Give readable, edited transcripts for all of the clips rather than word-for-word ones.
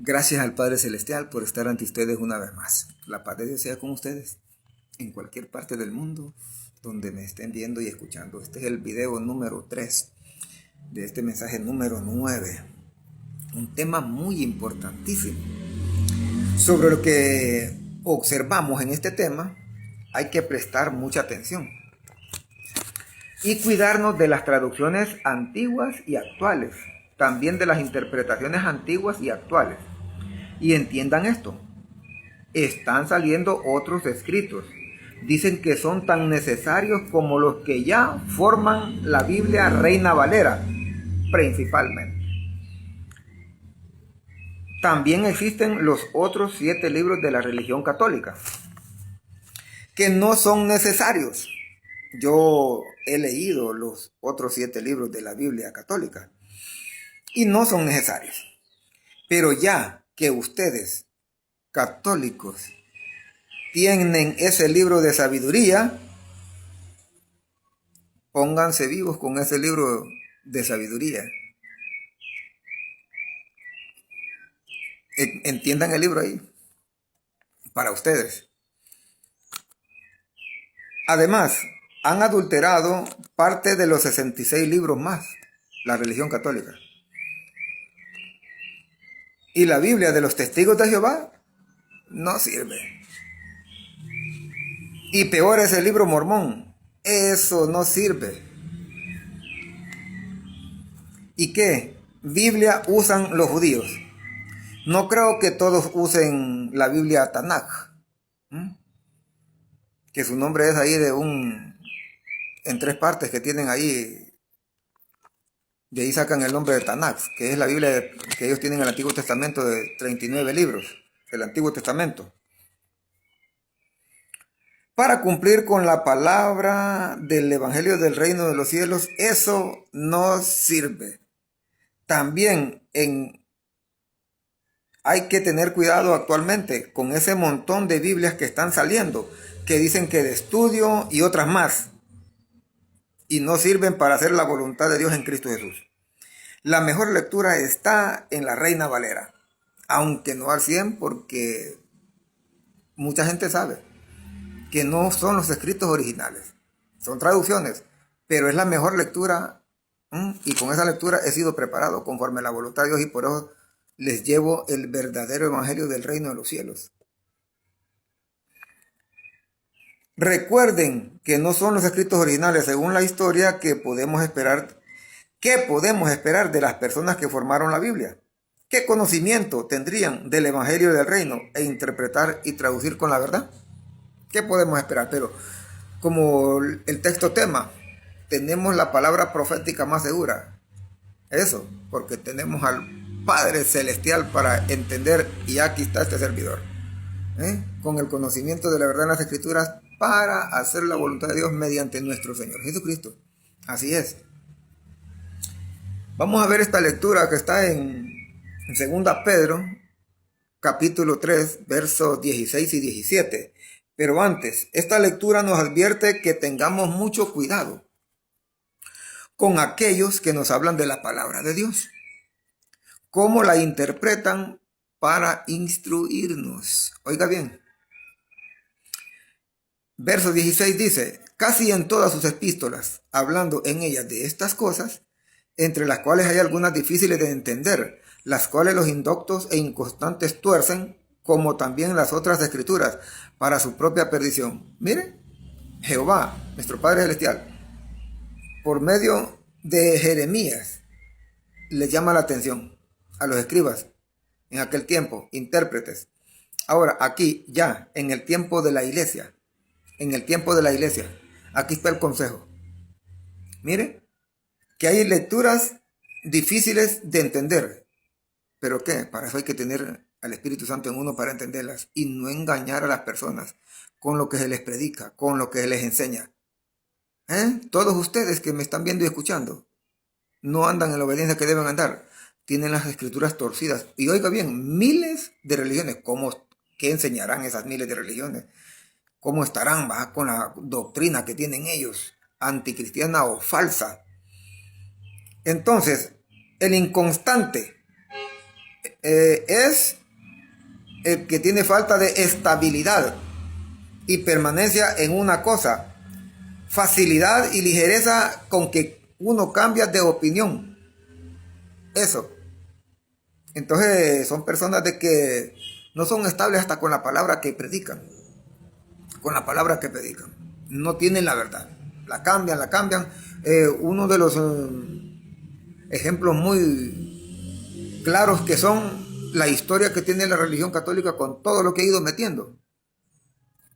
Gracias al Padre Celestial por estar ante ustedes una vez más. La paz de Dios sea con ustedes en cualquier parte del mundo donde me estén viendo y escuchando. Este es el video número 3 de este mensaje número 9. Un tema muy importantísimo. Sobre lo que observamos en este tema, hay que prestar mucha atención y cuidarnos de las traducciones antiguas y actuales, también de las interpretaciones antiguas y actuales. Y entiendan esto, están saliendo otros escritos. Dicen que son tan necesarios como los que ya forman la Biblia Reina Valera, principalmente. También existen los otros 7 libros de la religión católica, que no son necesarios. Yo he leído los otros 7 libros de la Biblia católica y no son necesarios. Pero ya que ustedes, católicos, tienen ese libro de sabiduría, pónganse vivos con ese libro de sabiduría. Entiendan el libro ahí, para ustedes. Además, han adulterado parte de los 66 libros más, la religión católica. Y la Biblia de los testigos de Jehová no sirve. Y peor es el libro mormón. Eso no sirve. ¿Y qué? Biblia usan los judíos. No creo que todos usen la Biblia Tanaj, que su nombre es ahí en 3 partes que tienen ahí. De ahí sacan el nombre de Tanaj, que es la Biblia que ellos tienen en el Antiguo Testamento de 39 libros, el Antiguo Testamento. Para cumplir con la palabra del Evangelio del Reino de los Cielos, eso no sirve. También hay que tener cuidado actualmente con ese montón de Biblias que están saliendo, que dicen que de estudio y otras más, y no sirven para hacer la voluntad de Dios en Cristo Jesús. La mejor lectura está en la Reina Valera, aunque no al 100, porque mucha gente sabe que no son los escritos originales, son traducciones, pero es la mejor lectura, y con esa lectura he sido preparado conforme a la voluntad de Dios, y por eso les llevo el verdadero evangelio del reino de los cielos. Recuerden que no son los escritos originales según la historia que podemos esperar. ¿Qué podemos esperar de las personas que formaron la Biblia? ¿Qué conocimiento tendrían del evangelio del reino e interpretar y traducir con la verdad? ¿Qué podemos esperar? Pero como el texto tema, tenemos la palabra profética más segura. Eso, porque tenemos al Padre Celestial para entender, y aquí está este servidor, con el conocimiento de la verdad en las Escrituras para hacer la voluntad de Dios mediante nuestro Señor Jesucristo. Así es. Vamos a ver esta lectura que está en 2 Pedro, capítulo 3, versos 16 y 17. Pero antes, esta lectura nos advierte que tengamos mucho cuidado con aquellos que nos hablan de la palabra de Dios, cómo la interpretan para instruirnos. Oiga bien, verso 16 dice: casi en todas sus epístolas, hablando en ellas de estas cosas, entre las cuales hay algunas difíciles de entender, las cuales los indoctos e inconstantes tuercen, como también las otras escrituras, para su propia perdición. Mire, Jehová, nuestro Padre Celestial, por medio de Jeremías, le llama la atención a los escribas en aquel tiempo, intérpretes. Ahora, aquí ya, en el tiempo de la iglesia, aquí está el consejo. Mire, que hay lecturas difíciles de entender. ¿Pero qué? Para eso hay que tener al Espíritu Santo en uno para entenderlas y no engañar a las personas con lo que se les predica, con lo que se les enseña. Todos ustedes que me están viendo y escuchando no andan en la obediencia que deben andar. Tienen las escrituras torcidas. Y oiga bien, miles de religiones. ¿Qué enseñarán esas miles de religiones? ¿Cómo estarán con la doctrina que tienen ellos? Anticristiana o falsa. Entonces, el inconstante, es el que tiene falta de estabilidad y permanencia en una cosa, facilidad y ligereza con que uno cambia de opinión. Eso. Entonces son personas de que no son estables hasta con la palabra que predican. Con la palabra que predican. No tienen la verdad. La cambian, la cambian. Uno de los ejemplos muy claros que son la historia que tiene la religión católica con todo lo que ha ido metiendo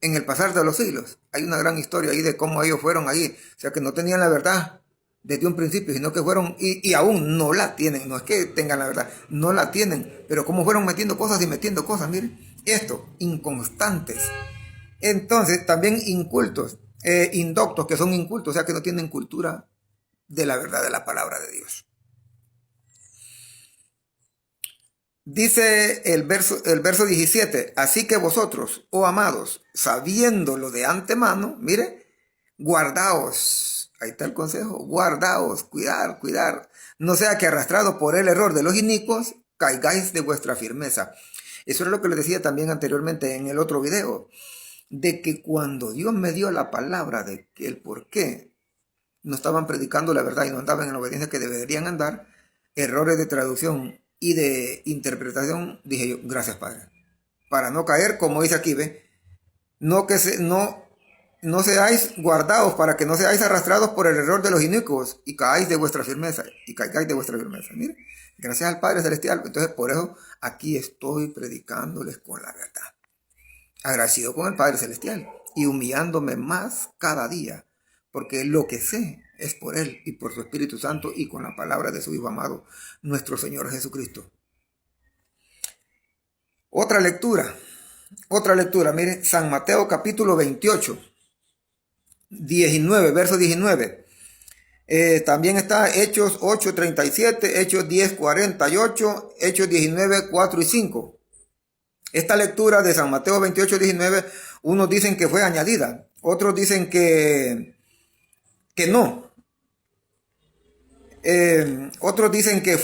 en el pasar de los siglos. Hay una gran historia ahí de cómo ellos fueron ahí. O sea que no tenían la verdad desde un principio, sino que fueron y aún no la tienen. No es que tengan la verdad, no la tienen. Pero cómo fueron metiendo cosas y metiendo cosas, miren. Esto, inconstantes. Entonces también incultos, indoctos, que son incultos, o sea que no tienen cultura de la verdad de la palabra de Dios. Dice el verso 17, así que vosotros, oh amados, sabiéndolo de antemano, mire, guardaos, ahí está el consejo, guardaos, cuidar, no sea que arrastrados por el error de los inicuos, caigáis de vuestra firmeza. Eso es lo que les decía también anteriormente en el otro video, de que cuando Dios me dio la palabra de que el por qué no estaban predicando la verdad y no andaban en la obediencia que deberían andar, errores de traducción y de interpretación, dije yo, gracias Padre, para no caer, como dice aquí, ¿ve? No seáis guardados, para que no seáis arrastrados por el error de los inicuos y caáis de vuestra firmeza, y caigáis de vuestra firmeza. Mire, gracias al Padre Celestial. Entonces por eso aquí estoy predicándoles con la verdad, agradecido con el Padre Celestial y humillándome más cada día, porque lo que sé es por Él y por su Espíritu Santo y con la palabra de su Hijo amado, nuestro Señor Jesucristo. Otra lectura, mire, San Mateo capítulo 28, 19, verso 19. También está Hechos 8:37, Hechos 10:48, Hechos 19, 4 y 5. Esta lectura de San Mateo 28, 19, unos dicen que fue añadida, otros dicen que no. Otros dicen que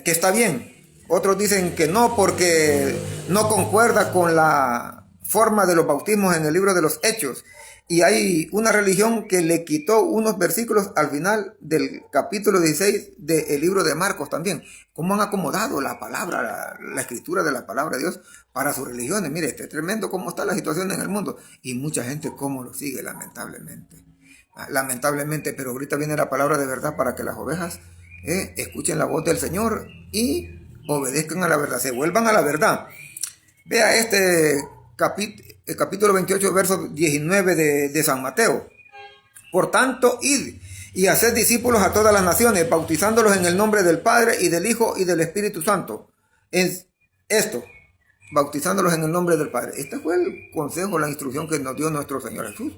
está bien, otros dicen que no porque no concuerda con la forma de los bautismos en el libro de los Hechos. Y hay una religión que le quitó unos versículos al final del capítulo 16 del libro de Marcos también. Cómo han acomodado la palabra, la escritura de la palabra de Dios para sus religiones. Mire, es tremendo cómo está la situación en el mundo. Y mucha gente cómo lo sigue, lamentablemente, pero ahorita viene la palabra de verdad para que las ovejas escuchen la voz del Señor y obedezcan a la verdad, se vuelvan a la verdad. Vea este capítulo 28, verso 19 de San Mateo. Por tanto, id y haced discípulos a todas las naciones, bautizándolos en el nombre del Padre y del Hijo y del Espíritu Santo. Es esto, bautizándolos en el nombre del Padre. Este fue el consejo, la instrucción que nos dio nuestro Señor Jesús,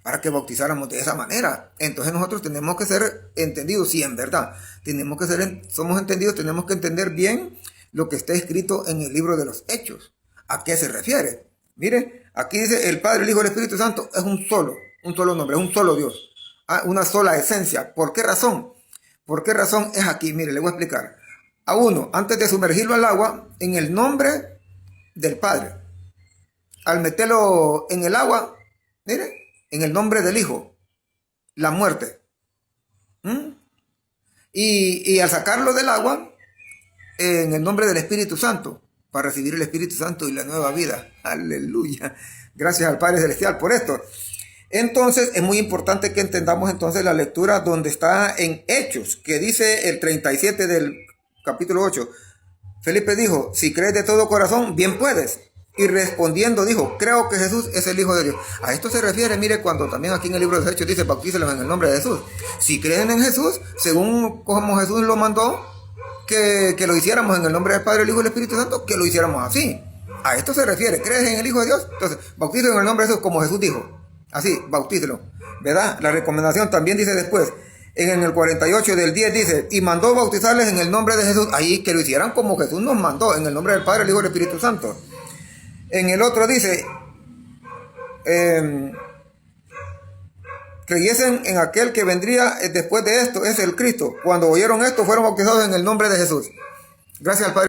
para que bautizáramos de esa manera. Entonces nosotros tenemos que ser entendidos, sí, en verdad. Somos entendidos, tenemos que entender bien lo que está escrito en el libro de los Hechos. ¿A qué se refiere? Mire, aquí dice el Padre, el Hijo y el Espíritu Santo es un solo nombre, es un solo Dios, una sola esencia. ¿Por qué razón? ¿Por qué razón es aquí? Mire, le voy a explicar. A uno, antes de sumergirlo al agua, en el nombre del Padre. Al meterlo en el agua, mire, en el nombre del Hijo, la muerte. Y al sacarlo del agua, en el nombre del Espíritu Santo, para recibir el Espíritu Santo y la nueva vida. Aleluya. Gracias al Padre Celestial por esto. Entonces es muy importante que entendamos entonces la lectura donde está en Hechos, que dice el 37 del capítulo 8. Felipe dijo, si crees de todo corazón, bien puedes. Y respondiendo dijo, creo que Jesús es el Hijo de Dios. A esto se refiere, mire, cuando también aquí en el libro de los Hechos dice, bautícelos en el nombre de Jesús. Si creen en Jesús, según como Jesús lo mandó, que lo hiciéramos en el nombre del Padre, el Hijo y el Espíritu Santo, que lo hiciéramos así. A esto se refiere, ¿crees en el Hijo de Dios? Entonces, bautícelo en el nombre de Jesús, como Jesús dijo. Así, bautícelo, ¿verdad? La recomendación también dice después, en el 48 del 10 dice, y mandó bautizarles en el nombre de Jesús, ahí que lo hicieran como Jesús nos mandó, en el nombre del Padre, el Hijo y el Espíritu Santo. En el otro dice, creyesen en aquel que vendría después de esto, es el Cristo. Cuando oyeron esto, fueron bautizados en el nombre de Jesús. Gracias al Padre.